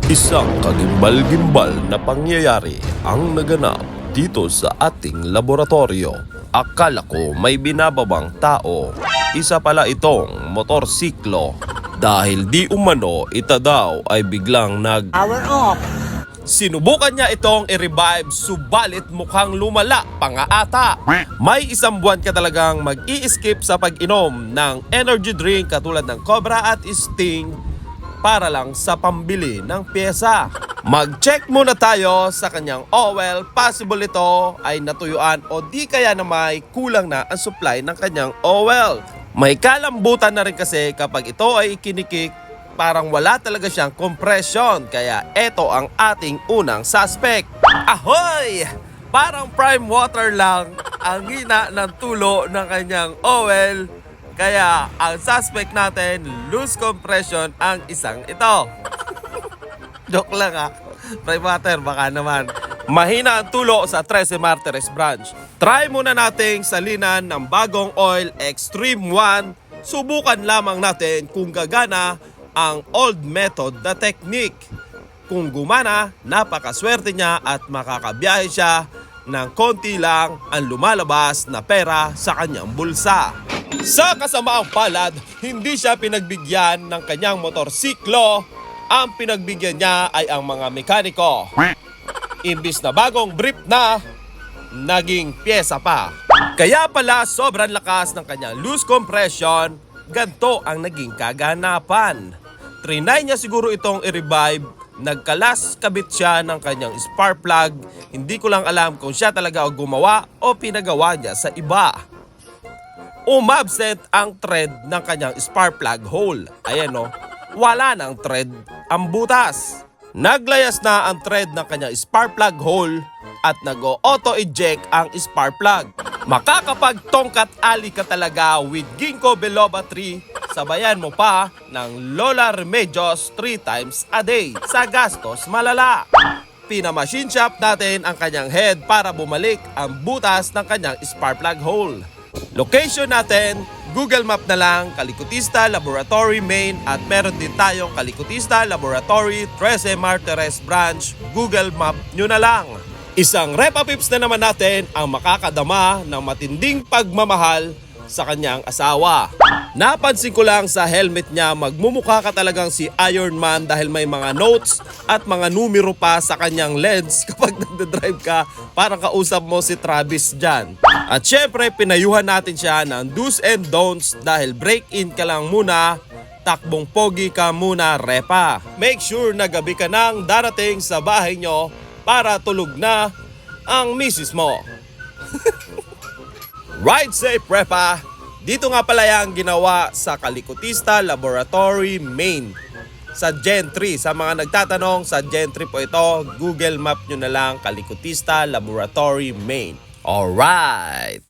Isang kagimbal-gimbal na pangyayari ang naganap dito sa ating laboratorio. Akala ko may binababang tao, isa pala itong motorsiklo. Dahil di umano, ita daw ay biglang Power off. Sinubukan niya itong i-revive, subalit mukhang lumala pa nga ata. May isang buwan ka talagang mag-i-skip sa pag-inom ng energy drink katulad ng Cobra at Sting para lang sa pambili ng pyesa. Mag-check muna tayo sa kanyang oil. Possible ito ay natuyuan o di kaya na may kulang na ang supply ng kanyang oil. May kalambutan na rin kasi kapag ito ay kinikik, parang wala talaga siyang compression. Kaya ito ang ating unang suspect. Ahoy! Parang prime water lang ang hina ng tulo ng kanyang oil. Kaya ang suspect natin, loose compression ang isang ito. Joke lang ha. Prime water baka naman. Mahina ang tulo sa 13 Martires branch. Try muna nating salinan ng bagong oil Extreme 1. Subukan lamang natin kung gagana ang old method na technique. Kung gumana, napakaswerte niya at makakabiyahe siya ng konti lang ang lumalabas na pera sa kanyang bulsa. Sa kasamaang palad, hindi siya pinagbigyan ng kanyang motorsiklo. Ang pinagbigyan niya ay ang mga mekaniko. Imbis na bagong brief na, naging pyesa pa. Kaya pala sobrang lakas ng kanyang loose compression, ganito ang naging kaganapan. Trinay niya siguro itong i-revive, nagkalas kabit siya ng kanyang spark plug. Hindi ko lang alam kung siya talaga ang gumawa o pinagawa niya sa iba. Umabsent ang thread ng kanyang spark plug hole. Ayan o, wala nang thread ang butas. Naglayas na ang thread ng kanyang spark plug hole at nag-auto-eject ang spark plug. Makakapagtongkat ali ka talaga with Ginkgo biloba 3. Sabayan mo pa ng Lola Remedios 3 times a day sa gastos malala. Pinamachine shop natin ang kanyang head para bumalik ang butas ng kanyang spark plug hole. Location natin, Google Map na lang, Kalikutista Laboratory Main at meron din tayong Kalikutista Laboratory 13 Martires Branch. Google Map nyo na lang. Isang repapips na naman natin ang makakadama ng matinding pagmamahal sa kanyang asawa. Napansin ko lang sa helmet niya, magmumukha ka talagang si Iron Man dahil may mga notes at mga numero pa sa kanyang lens kapag nagdadrive ka, parang kausap mo si Travis dyan. At syempre, pinayuhan natin siya ng do's and don'ts dahil break-in ka lang muna, takbong pogi ka muna, repa. Make sure na gabi ka nang darating sa bahay nyo para tulog na ang misis mo. Ride safe, repa! Dito nga pala yung ginawa sa Kalikutista Laboratory Main sa Gen 3. Sa mga nagtatanong, sa Gen 3 po ito. Google Map nyo na lang, Kalikutista Laboratory Main. Alright!